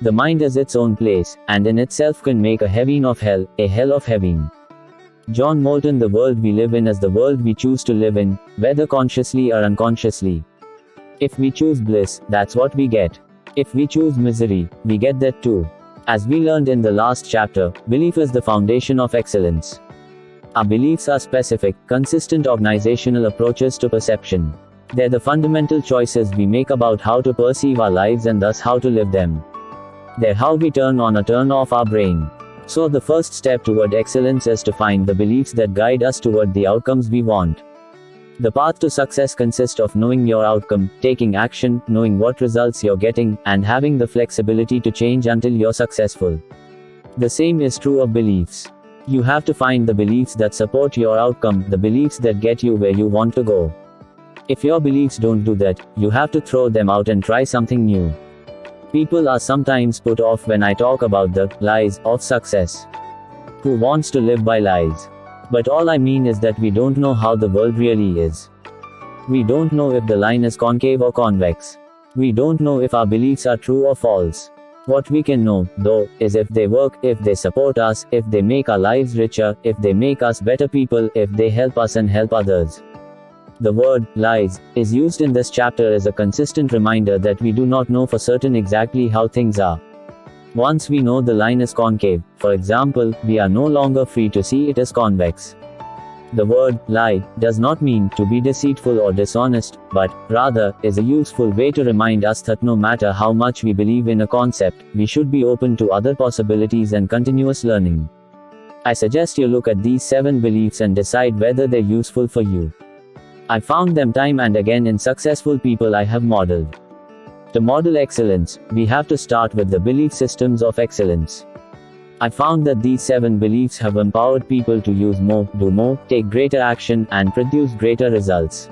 The mind is its own place, and in itself can make a heaven of hell, a hell of heaven. John Molton. The world we live in is the world we choose to live in, whether consciously or unconsciously. If we choose bliss, that's what we get. If we choose misery, we get that too. As we learned in the last chapter, belief is the foundation of excellence. Our beliefs are specific, consistent organizational approaches to perception. They're the fundamental choices we make about how to perceive our lives and thus how to live them. They're how we turn on or turn off our brain. So the first step toward excellence is to find the beliefs that guide us toward the outcomes we want. The path to success consists of knowing your outcome, taking action, knowing what results you're getting, and having the flexibility to change until you're successful. The same is true of beliefs. You have to find the beliefs that support your outcome, the beliefs that get you where you want to go. If your beliefs don't do that, you have to throw them out and try something new. People are sometimes put off when I talk about the lies of success. Who wants to live by lies? But all I mean is that we don't know how the world really is. We don't know if the line is concave or convex. We don't know if our beliefs are true or false. What we can know, though, is if they work, if they support us, if they make our lives richer, if they make us better people, if they help us and help others. The word lies is used in this chapter as a consistent reminder that we do not know for certain exactly how things are. Once we know the line is concave, for example, we are no longer free to see it as convex. The word lie does not mean to be deceitful or dishonest, but rather is a useful way to remind us that no matter how much we believe in a concept, we should be open to other possibilities and continuous learning. I suggest you look at these 7 beliefs and decide whether they're useful for you. I found them time and again in successful people I have modeled. To model excellence, we have to start with the belief systems of excellence. I found that these 7 beliefs have empowered people to use more, do more, take greater action, and produce greater results.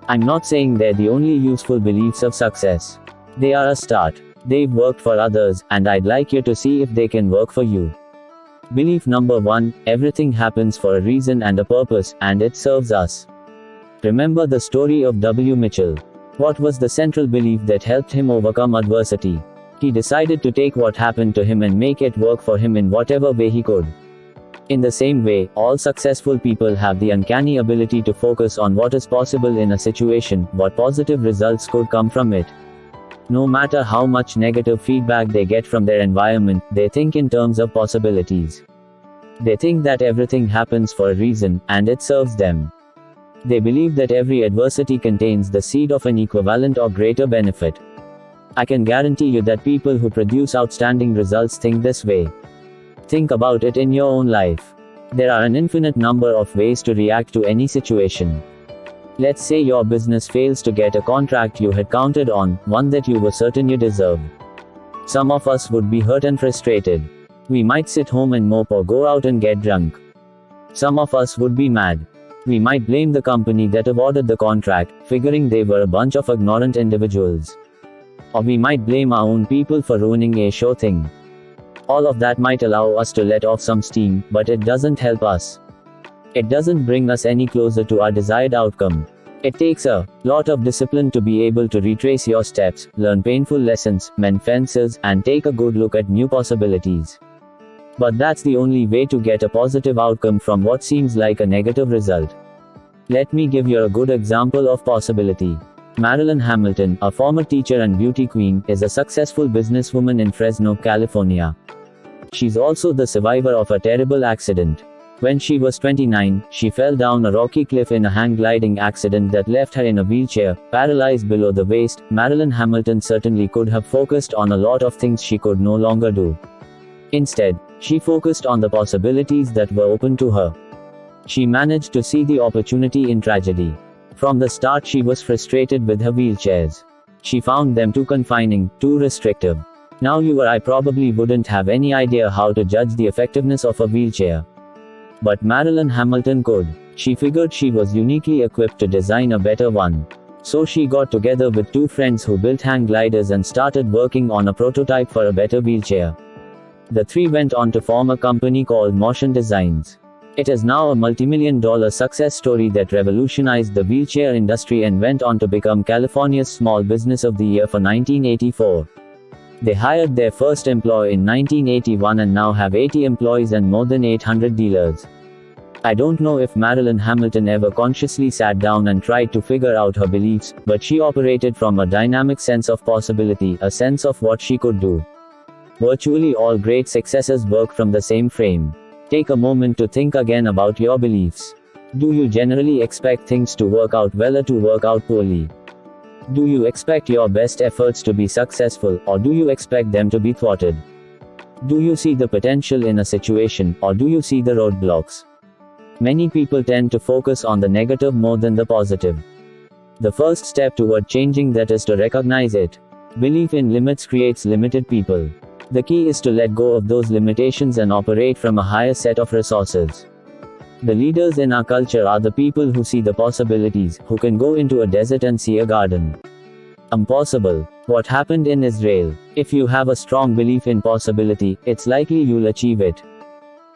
I'm not saying they're the only useful beliefs of success. They are a start. They've worked for others, and I'd like you to see if they can work for you. Belief number 1, everything happens for a reason and a purpose, and it serves us. Remember the story of W. Mitchell. What was the central belief that helped him overcome adversity? He decided to take what happened to him and make it work for him in whatever way he could. In the same way, all successful people have the uncanny ability to focus on what is possible in a situation, what positive results could come from it. No matter how much negative feedback they get from their environment, they think in terms of possibilities. They think that everything happens for a reason, and it serves them. They believe that every adversity contains the seed of an equivalent or greater benefit. I can guarantee you that people who produce outstanding results think this way. Think about it in your own life. There are an infinite number of ways to react to any situation. Let's say your business fails to get a contract you had counted on, one that you were certain you deserved. Some of us would be hurt and frustrated. We might sit home and mope or go out and get drunk. Some of us would be mad. We might blame the company that awarded the contract, figuring they were a bunch of ignorant individuals. Or we might blame our own people for ruining a sure thing. All of that might allow us to let off some steam, but it doesn't help us. It doesn't bring us any closer to our desired outcome. It takes a lot of discipline to be able to retrace your steps, learn painful lessons, mend fences, and take a good look at new possibilities. But that's the only way to get a positive outcome from what seems like a negative result. Let me give you a good example of possibility. Marilyn Hamilton, a former teacher and beauty queen, is a successful businesswoman in Fresno, California. She's also the survivor of a terrible accident. When she was 29, she fell down a rocky cliff in a hang gliding accident that left her in a wheelchair, paralyzed below the waist. Marilyn Hamilton certainly could have focused on a lot of things she could no longer do. Instead, she focused on the possibilities that were open to her. She managed to see the opportunity in tragedy. From the start she was frustrated with her wheelchairs. She found them too confining, too restrictive. Now you or I probably wouldn't have any idea how to judge the effectiveness of a wheelchair. But Marilyn Hamilton could. She figured she was uniquely equipped to design a better one. So she got together with 2 friends who built hang gliders and started working on a prototype for a better wheelchair. The 3 went on to form a company called Motion Designs. It is now a multi-million-dollar success story that revolutionized the wheelchair industry and went on to become California's Small Business of the Year for 1984. They hired their first employee in 1981 and now have 80 employees and more than 800 dealers. I don't know if Marilyn Hamilton ever consciously sat down and tried to figure out her beliefs, but she operated from a dynamic sense of possibility, a sense of what she could do. Virtually all great successes work from the same frame. Take a moment to think again about your beliefs. Do you generally expect things to work out well or to work out poorly? Do you expect your best efforts to be successful, or do you expect them to be thwarted? Do you see the potential in a situation, or do you see the roadblocks? Many people tend to focus on the negative more than the positive. The first step toward changing that is to recognize it. Belief in limits creates limited people. The key is to let go of those limitations and operate from a higher set of resources. The leaders in our culture are the people who see the possibilities, who can go into a desert and see a garden. Impossible. What happened in Israel? If you have a strong belief in possibility, it's likely you'll achieve it.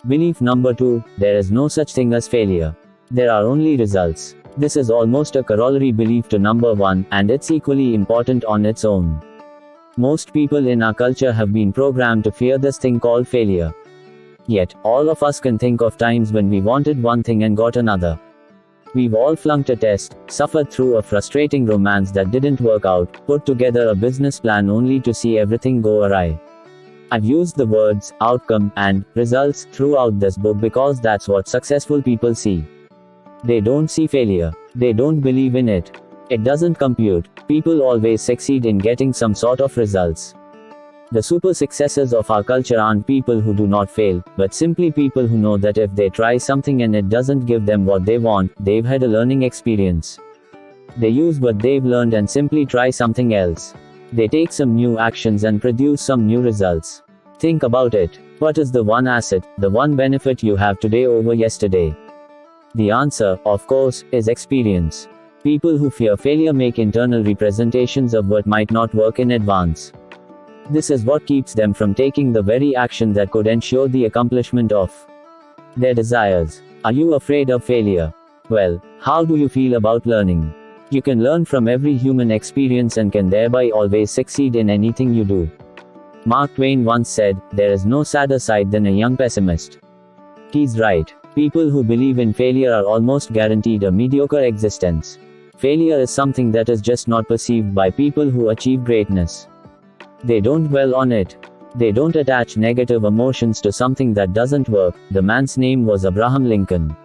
Belief number 2, there is no such thing as failure. There are only results. This is almost a corollary belief to number 1, and it's equally important on its own. Most people in our culture have been programmed to fear this thing called failure. Yet, all of us can think of times when we wanted one thing and got another. We've all flunked a test, suffered through a frustrating romance that didn't work out, put together a business plan only to see everything go awry. I've used the words, outcome, and results throughout this book because that's what successful people see. They don't see failure. They don't believe in it. It doesn't compute. People always succeed in getting some sort of results. The super successes of our culture aren't people who do not fail, but simply people who know that if they try something and it doesn't give them what they want, they've had a learning experience. They use what they've learned and simply try something else. They take some new actions and produce some new results. Think about it. What is the one asset, the one benefit you have today over yesterday? The answer, of course, is experience. People who fear failure make internal representations of what might not work in advance. This is what keeps them from taking the very action that could ensure the accomplishment of their desires. Are you afraid of failure? Well, how do you feel about learning? You can learn from every human experience and can thereby always succeed in anything you do. Mark Twain once said, "There is no sadder sight than a young pessimist." He's right. People who believe in failure are almost guaranteed a mediocre existence. Failure is something that is just not perceived by people who achieve greatness. They don't dwell on it. They don't attach negative emotions to something that doesn't work. The man's name was Abraham Lincoln.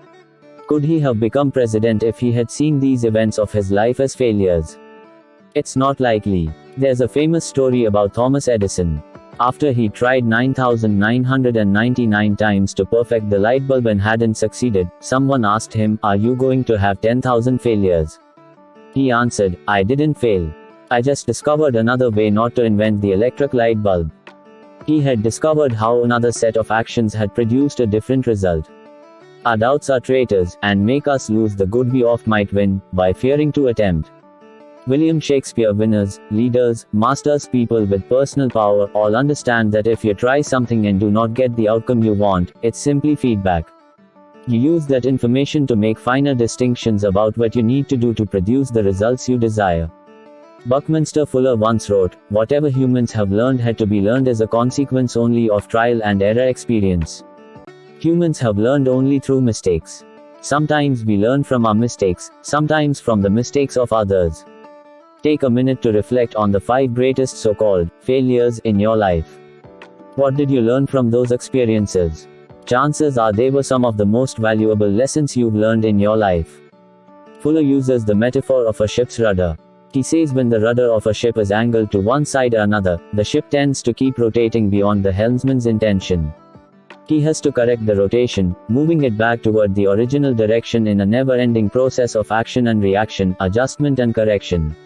Could he have become president if he had seen these events of his life as failures? It's not likely. There's a famous story about Thomas Edison. After he tried 9,999 times to perfect the light bulb and hadn't succeeded, someone asked him, "Are you going to have 10,000 failures?" He answered, "I didn't fail. I just discovered another way not to invent the electric light bulb." He had discovered how another set of actions had produced a different result. Our doubts are traitors, and make us lose the good we oft might win, by fearing to attempt. William Shakespeare. Winners, leaders, masters, people with personal power, all understand that if you try something and do not get the outcome you want, it's simply feedback. You use that information to make finer distinctions about what you need to do to produce the results you desire. Buckminster Fuller once wrote, "Whatever humans have learned had to be learned as a consequence only of trial and error experience." Humans have learned only through mistakes. Sometimes we learn from our mistakes, sometimes from the mistakes of others. Take a minute to reflect on the 5 greatest so-called failures in your life. What did you learn from those experiences? Chances are they were some of the most valuable lessons you've learned in your life. Fuller uses the metaphor of a ship's rudder. He says when the rudder of a ship is angled to one side or another, the ship tends to keep rotating beyond the helmsman's intention. He has to correct the rotation, moving it back toward the original direction in a never-ending process of action and reaction, adjustment and correction.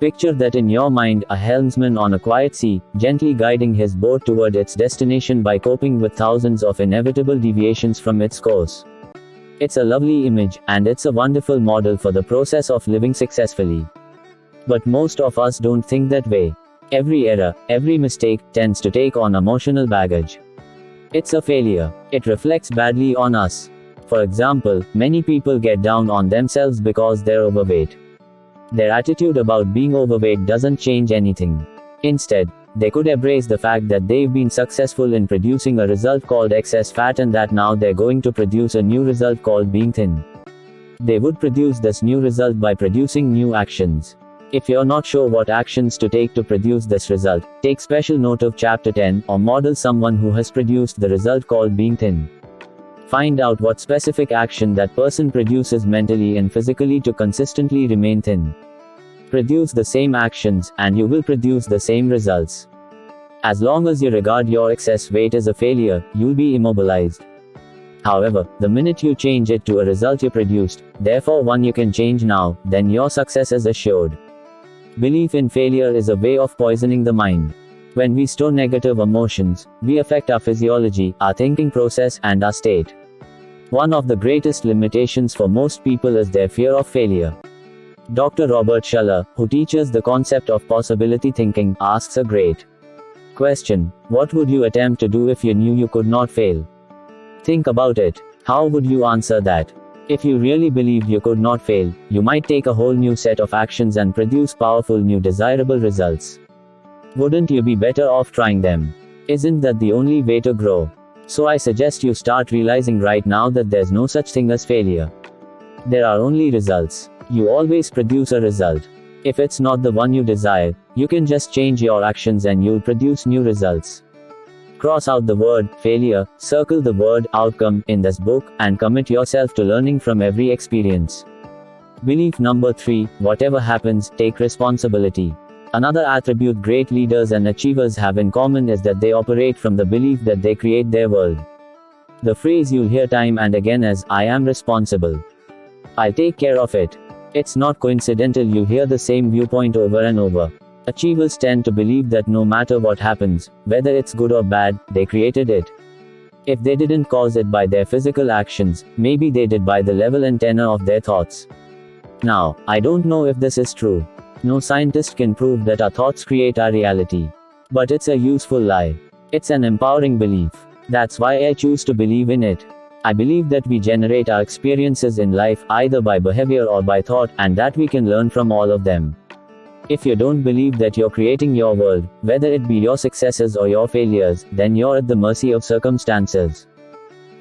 Picture that in your mind, a helmsman on a quiet sea, gently guiding his boat toward its destination by coping with thousands of inevitable deviations from its course. It's a lovely image, and it's a wonderful model for the process of living successfully. But most of us don't think that way. Every error, every mistake, tends to take on emotional baggage. It's a failure. It reflects badly on us. For example, many people get down on themselves because they're overweight. Their attitude about being overweight doesn't change anything. Instead, they could embrace the fact that they've been successful in producing a result called excess fat and that now they're going to produce a new result called being thin. They would produce this new result by producing new actions. If you're not sure what actions to take to produce this result, take special note of chapter 10, or model someone who has produced the result called being thin. Find out what specific action that person produces mentally and physically to consistently remain thin. Produce the same actions, and you will produce the same results. As long as you regard your excess weight as a failure, you'll be immobilized. However, the minute you change it to a result you produced, therefore one you can change now, then your success is assured. Belief in failure is a way of poisoning the mind. When we store negative emotions, we affect our physiology, our thinking process, and our state. One of the greatest limitations for most people is their fear of failure. Dr. Robert Schuller, who teaches the concept of possibility thinking, asks a great question: what would you attempt to do if you knew you could not fail? Think about it. How would you answer that? If you really believed you could not fail, you might take a whole new set of actions and produce powerful new desirable results. Wouldn't you be better off trying them? Isn't that the only way to grow? So I suggest you start realizing right now that there's no such thing as failure. There are only results. You always produce a result. If it's not the one you desire, you can just change your actions and you'll produce new results. Cross out the word failure, circle the word outcome in this book, and commit yourself to learning from every experience. Belief number 3, whatever happens, take responsibility. Another attribute great leaders and achievers have in common is that they operate from the belief that they create their world. The phrase you'll hear time and again is, "I am responsible. I'll take care of it." It's not coincidental you hear the same viewpoint over and over. Achievers tend to believe that no matter what happens, whether it's good or bad, they created it. If they didn't cause it by their physical actions, maybe they did by the level and tenor of their thoughts. Now, I don't know if this is true. No scientist can prove that our thoughts create our reality. But it's a useful lie. It's an empowering belief. That's why I choose to believe in it. I believe that we generate our experiences in life either by behavior or by thought, and that we can learn from all of them. If you don't believe that you're creating your world, whether it be your successes or your failures, then you're at the mercy of circumstances.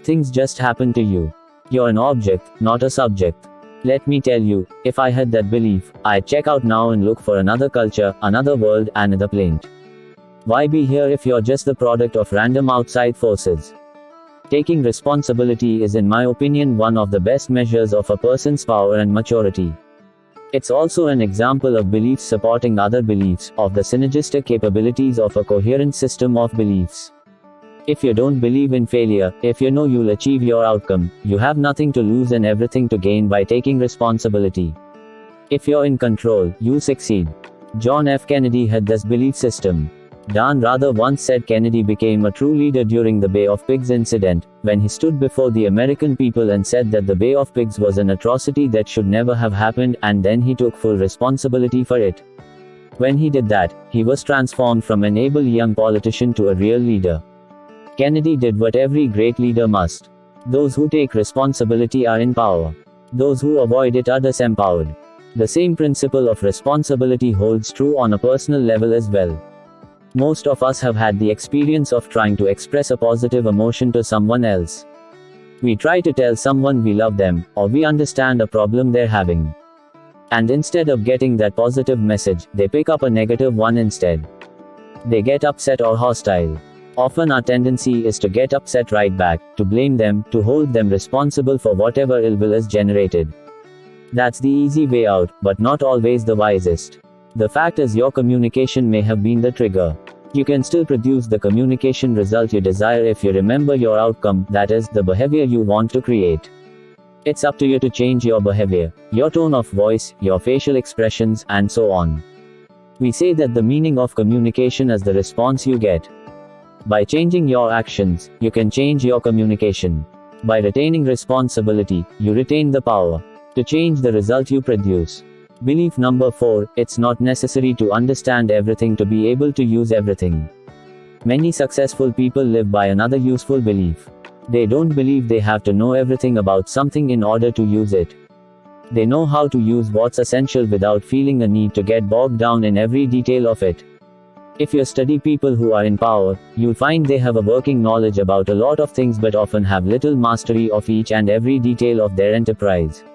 Things just happen to you. You're an object, not a subject. Let me tell you, if I had that belief, I'd check out now and look for another culture, another world, another planet. Why be here if you're just the product of random outside forces? Taking responsibility is, in my opinion, one of the best measures of a person's power and maturity. It's also an example of beliefs supporting other beliefs, of the synergistic capabilities of a coherent system of beliefs. If you don't believe in failure, if you know you'll achieve your outcome, you have nothing to lose and everything to gain by taking responsibility. If you're in control, you'll succeed. John F. Kennedy had this belief system. Dan Rather once said Kennedy became a true leader during the Bay of Pigs incident, when he stood before the American people and said that the Bay of Pigs was an atrocity that should never have happened, and then he took full responsibility for it. When he did that, he was transformed from an able young politician to a real leader. Kennedy did what every great leader must. Those who take responsibility are in power. Those who avoid it are disempowered. The same principle of responsibility holds true on a personal level as well. Most of us have had the experience of trying to express a positive emotion to someone else. We try to tell someone we love them, or we understand a problem they're having. And instead of getting that positive message, they pick up a negative one instead. They get upset or hostile. Often our tendency is to get upset right back, to blame them, to hold them responsible for whatever ill will is generated. That's the easy way out, but not always the wisest. The fact is, your communication may have been the trigger. You can still produce the communication result you desire if you remember your outcome, that is, the behavior you want to create. It's up to you to change your behavior, your tone of voice, your facial expressions, and so on. We say that the meaning of communication is the response you get. By changing your actions, you can change your communication. By retaining responsibility, you retain the power to change the result you produce. Belief number 4, it's not necessary to understand everything to be able to use everything. Many successful people live by another useful belief. They don't believe they have to know everything about something in order to use it. They know how to use what's essential without feeling a need to get bogged down in every detail of it. If you study people who are in power, you'll find they have a working knowledge about a lot of things but often have little mastery of each and every detail of their enterprise.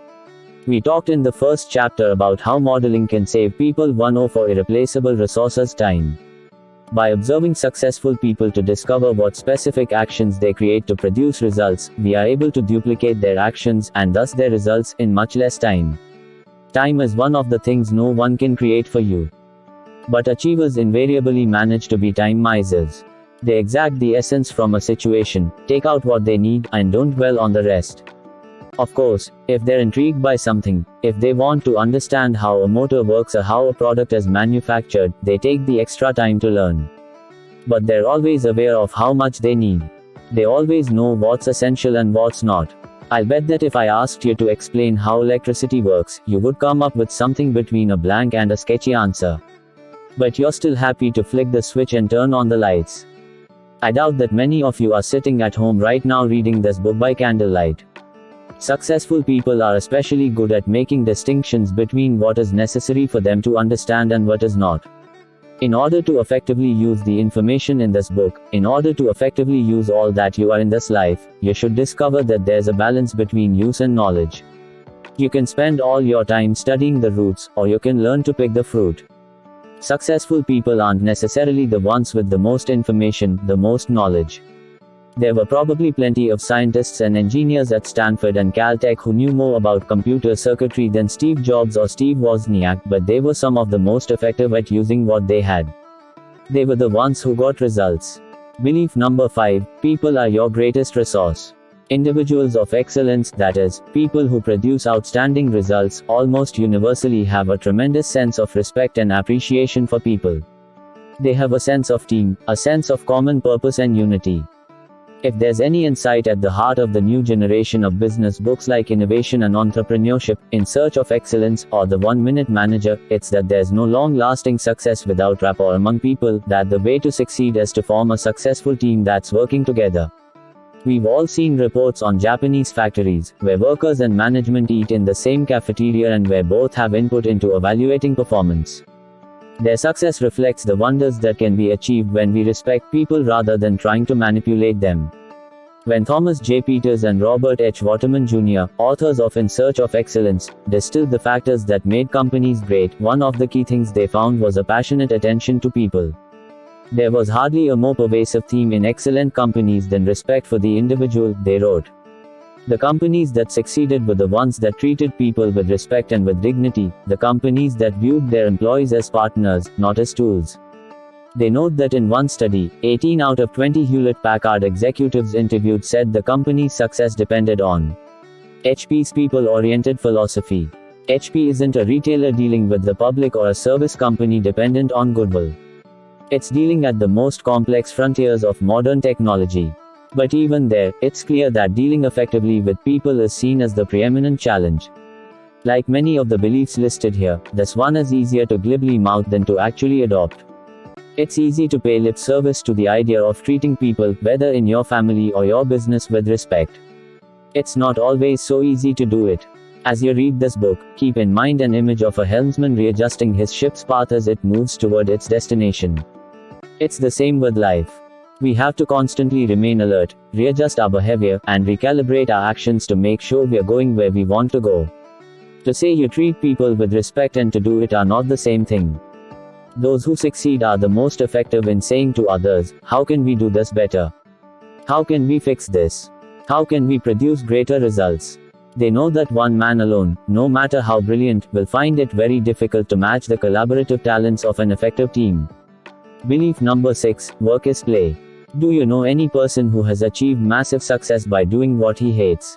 We talked in the first chapter about how modeling can save people for irreplaceable resources time. By observing successful people to discover what specific actions they create to produce results, we are able to duplicate their actions, and thus their results, in much less time. Time is one of the things no one can create for you. But achievers invariably manage to be time misers. They exact the essence from a situation, take out what they need, and don't dwell on the rest. Of course, if they're intrigued by something, if they want to understand how a motor works or how a product is manufactured, they take the extra time to learn. But they're always aware of how much they need. They always know what's essential and what's not. I'll bet that if I asked you to explain how electricity works, you would come up with something between a blank and a sketchy answer. But you're still happy to flick the switch and turn on the lights. I doubt that many of you are sitting at home right now reading this book by candlelight. Successful people are especially good at making distinctions between what is necessary for them to understand and what is not. In order to effectively use the information in this book, in order to effectively use all that you are in this life, you should discover that there's a balance between use and knowledge. You can spend all your time studying the roots, or you can learn to pick the fruit. Successful people aren't necessarily the ones with the most information, the most knowledge. There were probably plenty of scientists and engineers at Stanford and Caltech who knew more about computer circuitry than Steve Jobs or Steve Wozniak, but they were some of the most effective at using what they had. They were the ones who got results. Belief number 5, people are your greatest resource. Individuals of excellence, that is, people who produce outstanding results, almost universally have a tremendous sense of respect and appreciation for people. They have a sense of team, a sense of common purpose and unity. If there's any insight at the heart of the new generation of business books like Innovation and Entrepreneurship, In Search of Excellence, or The 1-Minute Manager, it's that there's no long-lasting success without rapport among people, that the way to succeed is to form a successful team that's working together. We've all seen reports on Japanese factories, where workers and management eat in the same cafeteria and where both have input into evaluating performance. Their success reflects the wonders that can be achieved when we respect people rather than trying to manipulate them. When Thomas J. Peters and Robert H. Waterman Jr., authors of In Search of Excellence, distilled the factors that made companies great, one of the key things they found was a passionate attention to people. There was hardly a more pervasive theme in excellent companies than respect for the individual, they wrote. The companies that succeeded were the ones that treated people with respect and with dignity, the companies that viewed their employees as partners, not as tools. They note that in one study, 18 out of 20 Hewlett-Packard executives interviewed said the company's success depended on HP's people-oriented philosophy. HP isn't a retailer dealing with the public or a service company dependent on goodwill. It's dealing at the most complex frontiers of modern technology. But even there, it's clear that dealing effectively with people is seen as the preeminent challenge. Like many of the beliefs listed here, this one is easier to glibly mouth than to actually adopt. It's easy to pay lip service to the idea of treating people, whether in your family or your business, with respect. It's not always so easy to do it. As you read this book, keep in mind an image of a helmsman readjusting his ship's path as it moves toward its destination. It's the same with life. We have to constantly remain alert, readjust our behavior, and recalibrate our actions to make sure we are going where we want to go. To say you treat people with respect and to do it are not the same thing. Those who succeed are the most effective in saying to others, how can we do this better? How can we fix this? How can we produce greater results? They know that one man alone, no matter how brilliant, will find it very difficult to match the collaborative talents of an effective team. Belief number 6, work is play. Do you know any person who has achieved massive success by doing what he hates?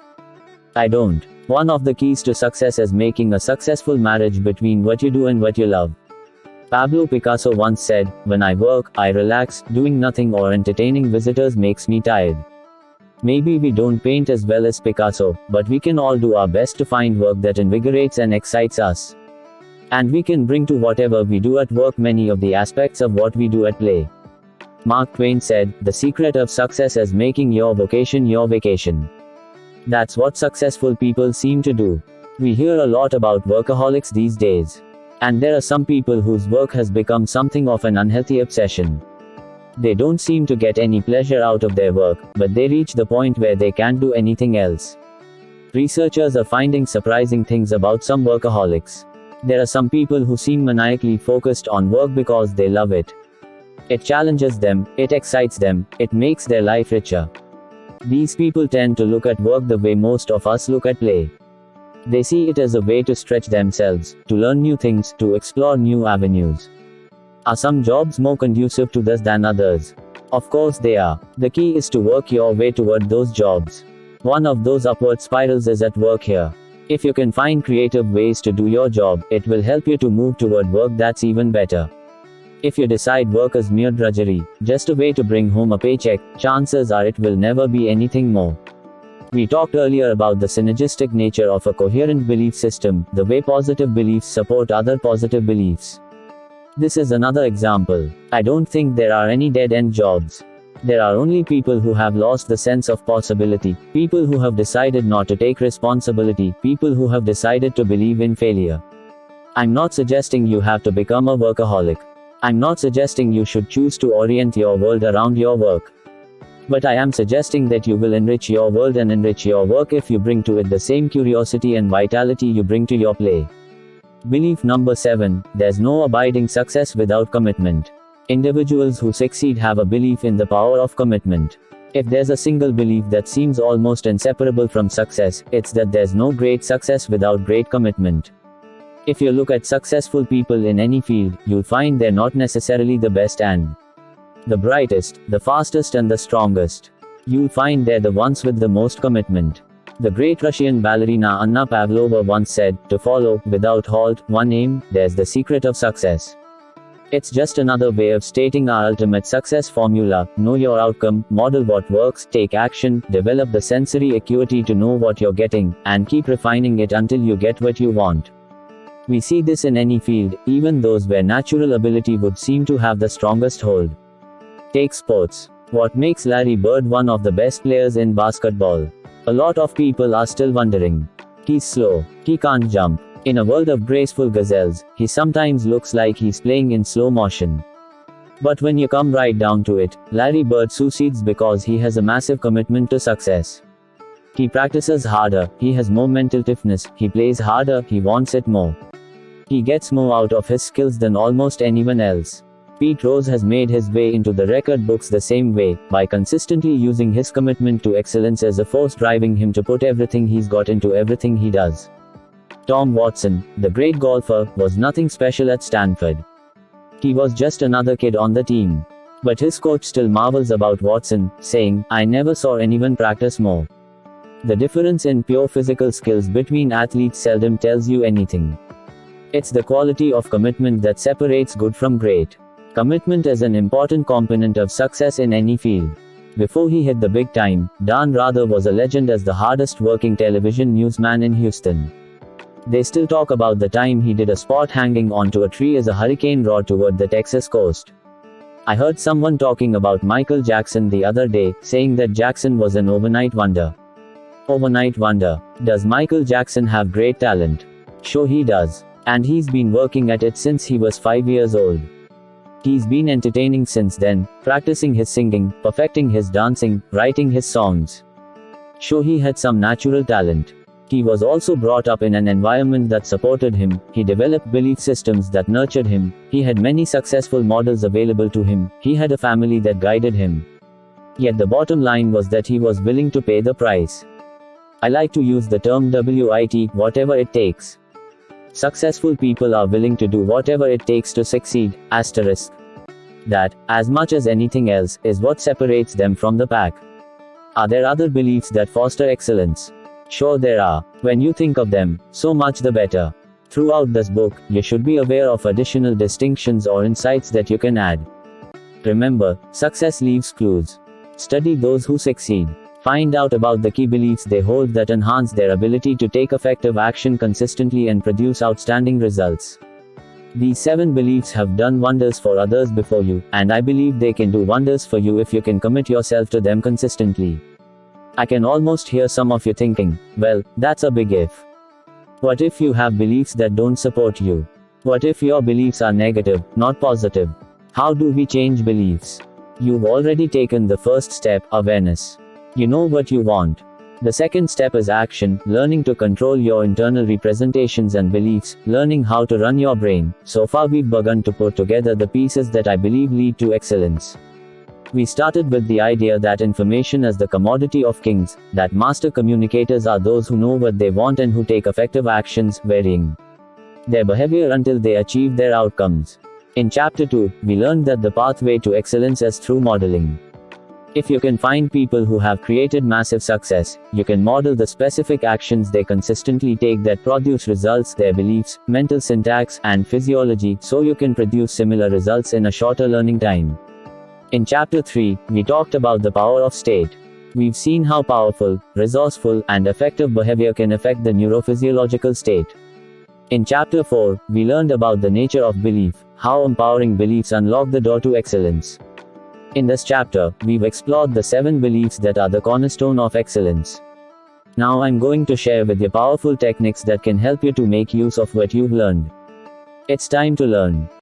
I don't. One of the keys to success is making a successful marriage between what you do and what you love. Pablo Picasso once said, "When I work, I relax, doing nothing or entertaining visitors makes me tired." Maybe we don't paint as well as Picasso, but we can all do our best to find work that invigorates and excites us. And we can bring to whatever we do at work many of the aspects of what we do at play. Mark Twain said, "The secret of success is making your vocation your vacation." That's what successful people seem to do. We hear a lot about workaholics these days. And there are some people whose work has become something of an unhealthy obsession. They don't seem to get any pleasure out of their work, but they reach the point where they can't do anything else. Researchers are finding surprising things about some workaholics. There are some people who seem maniacally focused on work because they love it. It challenges them, it excites them, it makes their life richer. These people tend to look at work the way most of us look at play. They see it as a way to stretch themselves, to learn new things, to explore new avenues. Are some jobs more conducive to this than others? Of course they are. The key is to work your way toward those jobs. One of those upward spirals is at work here. If you can find creative ways to do your job, it will help you to move toward work that's even better. If you decide work is mere drudgery, just a way to bring home a paycheck, chances are it will never be anything more. We talked earlier about the synergistic nature of a coherent belief system, the way positive beliefs support other positive beliefs. This is another example. I don't think there are any dead-end jobs. There are only people who have lost the sense of possibility, people who have decided not to take responsibility, people who have decided to believe in failure. I'm not suggesting you have to become a workaholic. I'm not suggesting you should choose to orient your world around your work. But I am suggesting that you will enrich your world and enrich your work if you bring to it the same curiosity and vitality you bring to your play. Belief number 7, there's no abiding success without commitment. Individuals who succeed have a belief in the power of commitment. If there's a single belief that seems almost inseparable from success, it's that there's no great success without great commitment. If you look at successful people in any field, you'll find they're not necessarily the best and the brightest, the fastest and the strongest. You'll find they're the ones with the most commitment. The great Russian ballerina Anna Pavlova once said, "To follow, without halt, one aim, there's the secret of success." It's just another way of stating our ultimate success formula: know your outcome, model what works, take action, develop the sensory acuity to know what you're getting, and keep refining it until you get what you want. We see this in any field, even those where natural ability would seem to have the strongest hold. Take sports. What makes Larry Bird one of the best players in basketball? A lot of people are still wondering. He's slow. He can't jump. In a world of graceful gazelles, he sometimes looks like he's playing in slow motion. But when you come right down to it, Larry Bird succeeds because he has a massive commitment to success. He practices harder, he has more mental toughness, he plays harder, he wants it more. He gets more out of his skills than almost anyone else. Pete Rose has made his way into the record books the same way, by consistently using his commitment to excellence as a force driving him to put everything he's got into everything he does. Tom Watson, the great golfer, was nothing special at Stanford. He was just another kid on the team. But his coach still marvels about Watson, saying, "I never saw anyone practice more." The difference in pure physical skills between athletes seldom tells you anything. It's the quality of commitment that separates good from great. Commitment is an important component of success in any field. Before he hit the big time, Dan Rather was a legend as the hardest working television newsman in Houston. They still talk about the time he did a spot hanging onto a tree as a hurricane roared toward the Texas coast. I heard someone talking about Michael Jackson the other day, saying that Jackson was an overnight wonder. Overnight wonder. Does Michael Jackson have great talent? Sure he does. And he's been working at it since he was 5 years old. He's been entertaining since then, practicing his singing, perfecting his dancing, writing his songs. Sure he had some natural talent. He was also brought up in an environment that supported him, he developed belief systems that nurtured him, he had many successful models available to him, he had a family that guided him. Yet the bottom line was that he was willing to pay the price. I like to use the term WIT, whatever it takes. Successful people are willing to do whatever it takes to succeed, asterisk. That, as much as anything else, is what separates them from the pack. Are there other beliefs that foster excellence? Sure there are. When you think of them, so much the better. Throughout this book, you should be aware of additional distinctions or insights that you can add. Remember, success leaves clues. Study those who succeed. Find out about the key beliefs they hold that enhance their ability to take effective action consistently and produce outstanding results. These 7 beliefs have done wonders for others before you, and I believe they can do wonders for you if you can commit yourself to them consistently. I can almost hear some of you thinking, well, that's a big if. What if you have beliefs that don't support you? What if your beliefs are negative, not positive? How do we change beliefs? You've already taken the first step, awareness. You know what you want. The second step is action, learning to control your internal representations and beliefs, learning how to run your brain. So far we've begun to put together the pieces that I believe lead to excellence. We started with the idea that information is the commodity of kings, that master communicators are those who know what they want and who take effective actions, varying their behavior until they achieve their outcomes. In Chapter 2, we learned that the pathway to excellence is through modeling. If you can find people who have created massive success, you can model the specific actions they consistently take that produce results, their beliefs, mental syntax, and physiology, so you can produce similar results in a shorter learning time. In Chapter 3, we talked about the power of state. We've seen how powerful, resourceful, and effective behavior can affect the neurophysiological state. In Chapter 4, we learned about the nature of belief, how empowering beliefs unlock the door to excellence. In this chapter, we've explored the 7 beliefs that are the cornerstone of excellence. Now I'm going to share with you powerful techniques that can help you to make use of what you've learned. It's time to learn.